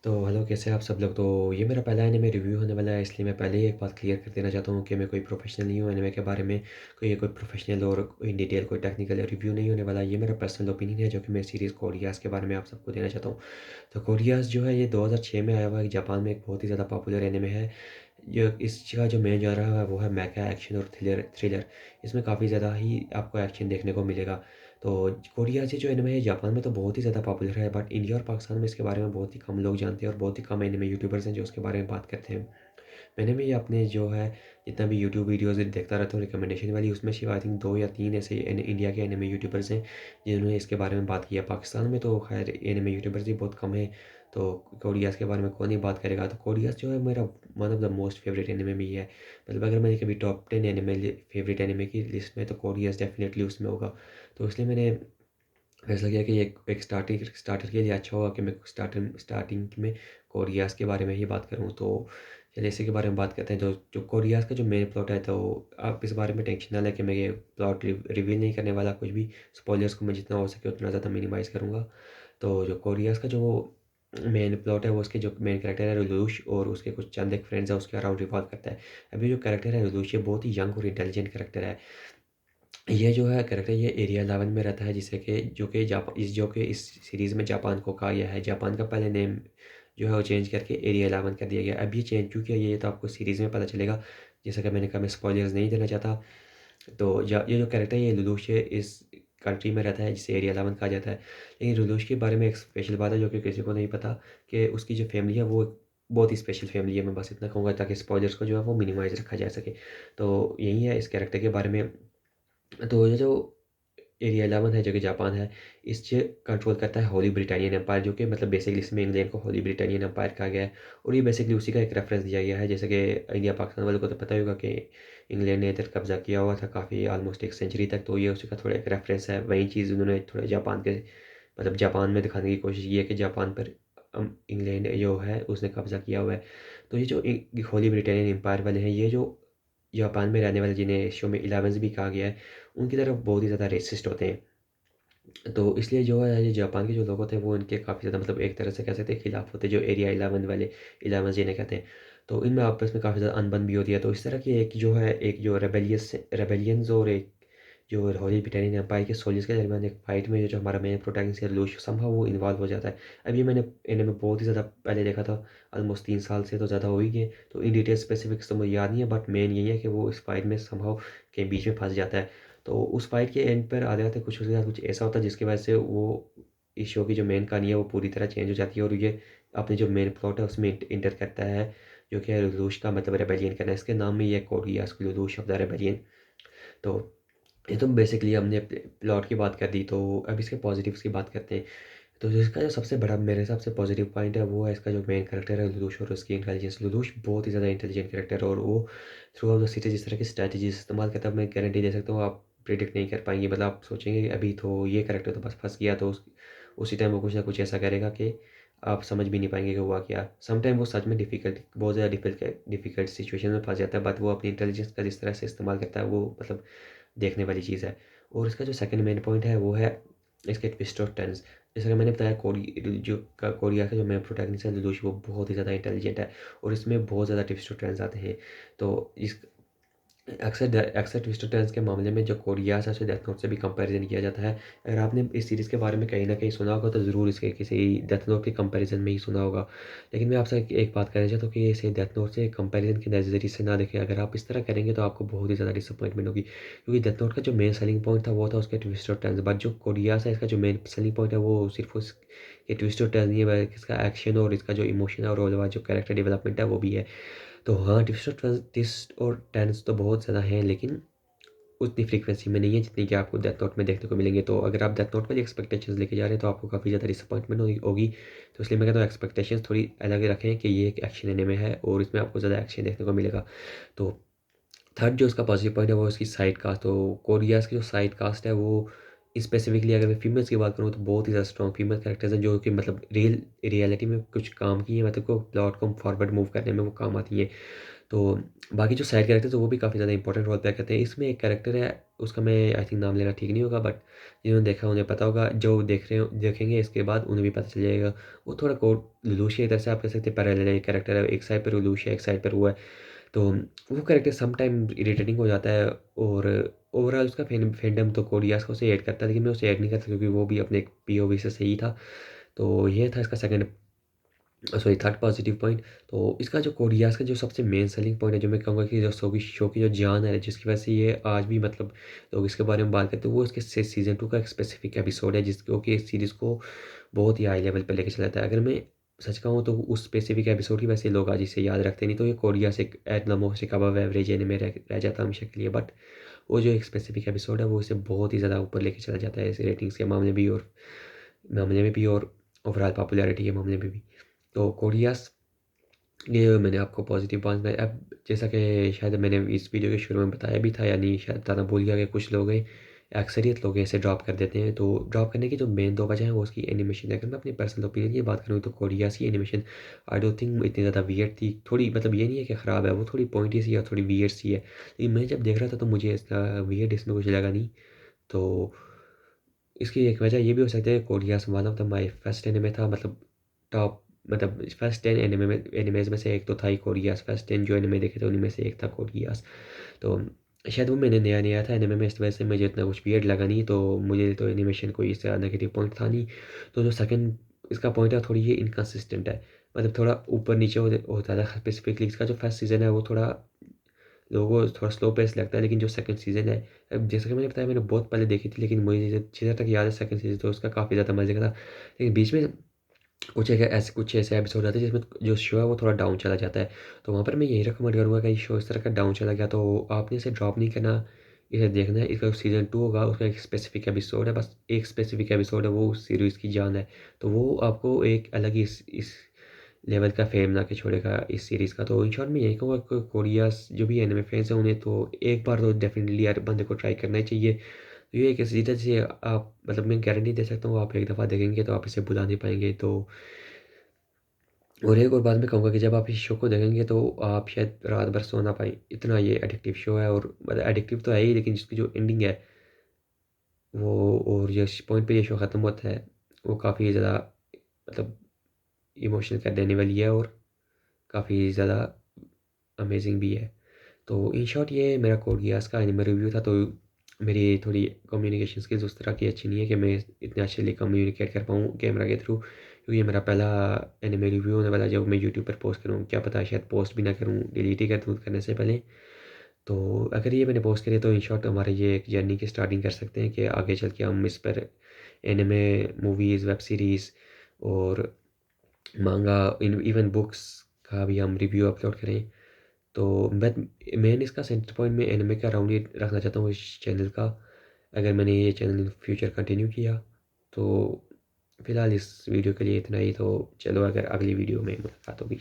तो हेलो, कैसे हैं आप सब लोग। तो ये मेरा पहला एनिमे रिव्यू होने वाला है, इसलिए मैं पहले ही एक बात क्लियर कर देना चाहता हूँ कि मैं कोई प्रोफेशनल नहीं हूँ एनिमे के बारे में। कोई प्रोफेशनल और इन डिटेल कोई टेक्निकल रिव्यू नहीं होने वाला। ये मेरा पर्सनल ओपिनियन है जो कि मैं सीरीज़ कोरियाज़ के बारे में आप सबको देना चाहता हूँ। तो कोरियाज़ जो है ये 2006 में आया हुआ है, जापान में एक बहुत ही ज़्यादा पॉपुलर एनिमे है। जो इसका जो मेन जॉनर है वो है मेका एक्शन और थ्रिलर। इसमें काफ़ी ज़्यादा ही आपको एक्शन देखने को मिलेगा। तो कोरिया से जो एनिमे है जापान में तो बहुत ही ज़्यादा पॉपुलर है, बट इंडिया और पाकिस्तान में इसके बारे में बहुत ही कम लोग जानते हैं और बहुत ही कम एनिमे यूट्यूबर्स हैं जो उसके बारे में बात करते हैं। मैंने भी अपने जो है जितना भी यूट्यूब वीडियोज़ देखता रहता हूँ रिकमेंडेशन वाली, उसमें सिर्फ आई थिंक 2 या 3 ऐसे इंडिया के एनिमे यूट्यूबर्स हैं जिन्होंने इसके बारे में बात किया। पाकिस्तान में तो खैर एनिमे यूट्यूबर्स ही बहुत कम हैं, तो कोरियाज़ के बारे में कौन ही बात करेगा। तो कोरियाज़ जो है मेरा one of the most favourite anime में ही है। मतलब अगर मैंने कभी टॉप 10 एनिमे फेवरेट एनिमे की लिस्ट में तो कोरियाज़ डेफिनेटली उसमें होगा। तो इसलिए मैंने फैसला किया कि ये एक स्टार्टर के लिए अच्छा होगा कि मैं स्टार्टिंग में कोरियाज़ के बारे में ही बात करूँ। तो चलिए इसी के बारे में बात करते हैं। जो जो कोरियाज़ का जो मेन प्लॉट है, तो आप इस बारे में टेंशन ना लें कि मैं ये प्लॉट रिवील नहीं करने वाला कुछ भी। स्पॉयलर्स को मैं जितना हो सके उतना ज़्यादा मिनिमाइज़ करूँगा। तो जो कोरियाज़ का जो मेन प्लॉट है वो उसके जो मेन कैरेक्टर है रुलूश और उसके कुछ चंद एक फ्रेंड्स हैं उसके अराउंड रिवॉल्व करता है। अभी जो कैरेक्टर है रुलूश ये बहुत ही यंग और इंटेलिजेंट कैरेक्टर है। ये जो है कैरेक्टर ये एरिया 11 में रहता है, जिसे कि जो कि इस सीरीज़ में जापान को कहा गया है। जापान का पहले नेम जो है वो चेंज करके एरिया 11 कर दिया गया। अब ये चेंज क्यों किया ये तो आपको सीरीज़ में पता चलेगा। जैसा कि मैंने कहा मैं स्पॉयलर्स नहीं देना चाहता। तो ये जो कैरेक्टर है ये लुलुश इस कंट्री में रहता है जिसे एरिया 11 कहा जाता है। लेकिन लुलुश के बारे में एक स्पेशल बात है जो कि किसी को नहीं पता कि उसकी जो फैमिली है वो बहुत ही स्पेशल फैमिली है। मैं बस इतना कहूँगा ताकि स्पॉयलर्स को जो है वो मिनिमाइज़ रखा जा सके। तो यही है इस कैरेक्टर के बारे में। तो ये जो एरिया 11 है जो कि जापान है, इसे कंट्रोल करता है होली ब्रिटानियन एम्पायर, जो कि मतलब बेसिकली इसमें इंग्लैंड को होली ब्रिटानियन एम्पायर कहा गया है। और ये बेसिकली उसी का एक रेफरेंस दिया गया है। जैसे कि इंडिया पाकिस्तान वालों को तो पता ही होगा कि इंग्लैंड ने इधर कब्जा किया हुआ था काफ़ी ऑलमोस्ट एक सेंचुरी तक, तो ये उसी का थोड़ा एक रेफरेंस है। वही चीज़ उन्होंने थोड़ा जापान के मतलब जापान में दिखाने की कोशिश की है कि जापान पर इंग्लैंड जो है उसने कब्जा किया हुआ है। तो ये जो होली ब्रिटानियन एम्पायर वाले हैं, ये जो जापान में रहने वाले जिन्हें शो में 11 भी कहा गया है, उनकी तरफ बहुत ही ज़्यादा रेसिस्ट होते हैं। तो इसलिए जो है ये जापान के जो लोग होते हैं वो इनके काफ़ी ज़्यादा मतलब एक तरह से कह सकते हैं खिलाफ होते हैं, जो एरिया 11 वाले 11 जिन्हें कहते हैं। तो इनमें आपस में काफ़ी ज़्यादा अनबन भी होती है। तो इस तरह की एक जो रेबेलियंस और एक जो हॉली ब्रिटेनियन एम्पायर के सोल्जर्स के दरमियान एक फाइट में जो हमारा मेन प्रोटैगनिस्ट है लूश समहाउ वो इन्वॉल्व हो जाता है। अब ये मैंने इन्हें में बहुत ही ज़्यादा पहले देखा था, ऑलमोस्ट 3 साल से तो ज़्यादा हो ही गए। तो इन डिटेल स्पेसिफिक्स तो मुझे याद नहीं है, बट मेन यही है कि वो इस फाइट में समहाउ के बीच में फँस जाता है। तो उस फाइट के एंड पर आते-आते कुछ उसके साथ कुछ ऐसा होता है जिसकी वजह से वो इस शो की जो मेन कहानी है वो पूरी तरह चेंज हो जाती है और ये अपने जो मेन प्लॉट है उसमें इंटर करता है, जो कि है लुलुश का मतलब रेबेलियन करना है। इसके नाम में ही है कोड लिया इसको लुलुश ऑफ द रेबेलियन। तो ये तो बेसिकली हमने प्लॉट की बात कर दी, तो अब इसके पॉजिटिव्स की बात करते हैं। तो जो इसका जो सबसे बड़ा मेरे हिसाब से पॉजिटिव पॉइंट है वो है इसका जो मेन कैरेक्टर है लुलुश और उसकी इंटेलिजेंस। लुलुश बहुत ही ज़्यादा इंटेलिजेंट कैरेक्टर है और वो थ्रू आउट द सीरीज जिस तरह की स्ट्रैटेजीज इस्तेमाल करता है मैं गारंटी दे सकता हूँ आप प्रिडिक्ट नहीं कर पाएंगे। मतलब आप सोचेंगे कि अभी तो ये कैरेक्टर तो बस फंस गया, तो उसी टाइम वो कुछ ना कुछ ऐसा करेगा कि आप समझ भी नहीं पाएंगे कि हुआ क्या। सम टाइम वो सच में डिफिकल्ट बहुत ज़्यादा डिफिकल्ट सिचुएशन में फंस जाता है, बट वो अपनी इंटेलिजेंस का जिस तरह से इस्तेमाल करता है वो मतलब देखने वाली चीज़ है। और इसका जो सेकंड मेन पॉइंट है वो है इसके ट्विस्ट और टर्न्स। जैसा कि मैंने बताया कोरिया का जो मेन प्रोटैगनिस्ट है लुलुश वो बहुत ही ज़्यादा इंटेलिजेंट है और इसमें बहुत ज़्यादा ट्विस्ट और टर्न्स आते हैं। तो इस अक्सर ट्विस्ट टर्न्स के मामले में जो कोरियाज़ है उसे डेथ नोट से भी कंपैरिजन किया जाता है। अगर आपने इस सीरीज़ के बारे में कहीं न कहीं सुना होगा तो ज़रूर इसके किसी डेथ नोट के कंपैरिजन में ही सुना होगा। लेकिन मैं आपसे एक बात कहना चाहता हूँ कि इसे डेथ नोट से कंपैरिजन के नज़रिए से ना देखें। अगर आप इस तरह करेंगे तो आपको बहुत ही ज़्यादा डिसअपॉइंटमेंट होगी, क्योंकि डेथ नोट का जो मेन सेलिंग पॉइंट था वो था उसके ट्विस्ट और टर्न्स, बट जो कोरियाज़ है इसका जो मेन सेलिंग पॉइंट है वो सिर्फ़ उसके ट्विस्ट और टर्न नहीं है बल्कि इसका एक्शन और इसका जो इमोशन है और उसके बाद जो कैरेक्टर डेवलपमेंट है वो भी है। तो हाँ, ट्विस्ट और टर्न्स तो बहुत ज़्यादा हैं, लेकिन उतनी फ्रीक्वेंसी में नहीं है जितनी कि आपको डेथ नोट में देखने को मिलेंगे। तो अगर आप डेथ नोट वाली एक्सपेक्टेशंस लेके जा रहे हैं तो आपको काफ़ी ज़्यादा डिसअपॉइंटमेंट होगी। तो इसलिए मैं कहता हूँ एक्सपेक्टेशंस थोड़ी अलग रखें कि ये एक एक्शन एनिमे है और इसमें आपको ज़्यादा एक्शन देखने को मिलेगा। तो थर्ड जो उसका पॉजिटिव पॉइंट है वो इसकी साइड कास्ट। तो कोरियाज़ की जो साइड कास्ट है वो स्पेसिफिकली अगर मैं फीमेल्स की बात करूँ तो बहुत ही ज़्यादा स्ट्रॉन्ग फीमेल कैरेक्टर्स हैं जो कि मतलब रियलिटी में कुछ काम किए हैं, मतलब को प्लॉट को फॉरवर्ड मूव करने में वो काम आती हैं। तो बाकी जो साइड कैरेक्टर्स हैं वो भी काफ़ी ज़्यादा इंपॉर्टेंट रोल प्ले करते हैं। इसमें एक कैरेक्टर है, उसका मैं आई थिंक नाम लेना ठीक नहीं होगा, बट जिन्होंने देखा उन्हें पता होगा, जो देखेंगे इसके बाद उन्हें भी पता चल जाएगा। वो थोड़ा कोड लुलुशिया इधर से आप कह सकते हैं पैरेलल कैरेक्टर है, एक साइड पर लुलुशिया एक साइड पर वो है। तो वो कैरेक्टर सम टाइम इरिटेटिंग हो जाता है, और ओवरऑल उसका फैंडम तो कोरियास को उसे ऐड करता है, लेकिन मैं उसे ऐड नहीं करता क्योंकि वो भी अपने एक पीओवी से सही था। तो ये था इसका second, sorry third positive point. तो इसका जो कोरियास का जो सबसे मेन सेलिंग पॉइंट है, जो मैं कहूँगा कि जो शो की जो जान है जिसकी वजह से ये आज भी मतलब लोग इसके बारे में बात करते हैं, वो इसके सीज़न 2 का एक स्पेसिफिक एपिसोड है जिसको कि इस सीरीज़ को बहुत ही हाई लेवल पे लेके चला जाता है। अगर मैं सच कहूँ तो उस स्पेसिफिक एपिसोड की वजह से लोग आज इसे याद रखते नहीं, तो ये कोरिया से एट द मोस्ट एक अबव एवरेज एनिमे रह जाता है हमेशा के लिए। बट वो जो एक स्पेसिफिक एपिसोड है वो इसे बहुत ही ज़्यादा ऊपर लेके चला जाता है इस रेटिंग्स के मामले में भी और ओवरऑल पॉपुलैरिटी के मामले में भी। तो कोरियास, ये मैंने आपको पॉजिटिव पॉइंट बताया। अब जैसा कि शायद मैंने इस वीडियो के शुरू में बताया भी था या नहीं शायद बताना भूल गया कि कुछ लोग हैं, अक्सरियत लोग ऐसे ड्रॉप कर देते हैं। तो ड्रॉप करने की जो मेन दो वजह है वो उसकी एनिमेशन है। अगर मैं अपनी पर्सनल ओपिनियन की बात करूँ तो कोरिया की एनिमेशन आई डोंट थिंक इतनी ज़्यादा वियर्ड थी। थोड़ी मतलब ये नहीं है कि ख़राब है, वो थोड़ी पॉइंटी सी है और थोड़ी वियर्ड सी है, लेकिन मैं जब देख रहा था तो मुझे इसका वियर्ड इसमें कुछ लगा नहीं। तो इसकी एक वजह ये भी हो सकती है, Korea's one of the my first anime था, मतलब टॉप, मतलब फर्स्ट 10 एनिमेज में से एक तो था ही कोरियास। फर्स्ट 10 जो एनिमे देखे थे उनमें में से एक था कोरियास। तो शायद वो मैंने नया नया था एनिमे में, इस वजह से मुझे इतना कुछ वियर्ड लगा नहीं, तो मुझे तो एनिमेशन कोई इसका नेगेटिव पॉइंट था नहीं। तो जो सेकंड इसका पॉइंट है थोड़ी ये इनकन्सिस्टेंट है, मतलब थोड़ा ऊपर नीचे होता था। स्पेसिफिकली इसका जो फर्स्ट सीज़न है वो थोड़ा लोगों को थोड़ा स्लो पेस लगता है, लेकिन जो सेकंड सीज़न है, अब जैसा कि मैंने बताया मैंने बहुत पहले देखी थी, लेकिन मुझे जितना तक याद है सेकंड सीज़न तो उसका काफ़ी ज़्यादा मज़े का था। लेकिन बीच में कुछ ऐसे एपिसोड आते हैं जिसमें जो शो है वो थोड़ा डाउन चला जाता है। तो वहाँ पर मैं यही रिकमेंड करूँगा कि शो इस तरह का डाउन चला गया तो आपने इसे ड्रॉप नहीं करना, इसे देखना है। इसका सीज़न 2 होगा, उसका एक स्पेसिफिक एपिसोड है, बस एक स्पेसिफिक एपिसोड है, वो उस सीरीज़ की जान है। तो वो आपको एक अलग ही इस लेवल का फेम ला के छोड़ेगा इस सीरीज़ का। तो इन शॉर्ट मैं यही कहूँगा कि कोरियास जो भी एनिमे फैंस हैं उन्हें तो एक बार तो डेफिनेटली हर बंदे को ट्राई करना ही चाहिए। तो ये एक सीधा से आप मतलब मैं गारंटी दे सकता हूँ, आप एक दफ़ा देखेंगे तो आप इसे भुला नहीं पाएंगे। तो और एक और बात मैं कहूँगा कि जब आप इस शो को देखेंगे तो आप शायद रात भर सो ना पाएँ, इतना ये एडिक्टिव शो है। और मतलब एडिक्टिव तो है ही, लेकिन जिसकी जो एंडिंग है वो, और जिस पॉइंट पे ये शो ख़त्म होता है वो काफ़ी ज़्यादा मतलब इमोशनल कर देने वाली है और काफ़ी ज़्यादा अमेजिंग भी है। तो इन शॉर्ट ये मेरा कोड गियास का एनिमे रिव्यू था। तो मेरी थोड़ी कम्युनिकेशन स्किल्स उस तरह की अच्छी नहीं है कि मैं इतने अच्छे कम्युनिकेट कर पाऊँ कैमरा के थ्रू, क्योंकि ये मेरा पहला एनिमे रिव्यू होने वाला है। जब मैं यूट्यूब पर पोस्ट करूँ, क्या पता शायद पोस्ट भी ना करूँ, डिलीट ही कर दूँ करने से पहले। तो अगर ये मैंने पोस्ट करी तो इन शॉर्ट हमारे ये एक जर्नी की स्टार्टिंग कर सकते हैं कि आगे चल के हम इस पर एनिमे, मूवीज़, वेब सीरीज़ और मांगा, इवन बुक्स का भी हम रिव्यू अपलोड करें। तो बट मेन इसका सेंटर पॉइंट में एनिमे का अराउंड ही रखना चाहता हूँ इस चैनल का। अगर मैंने ये चैनल इन फ्यूचर कंटिन्यू किया तो फ़िलहाल इस वीडियो के लिए इतना ही। तो चलो अगर अगली वीडियो में मुलाकात होगी।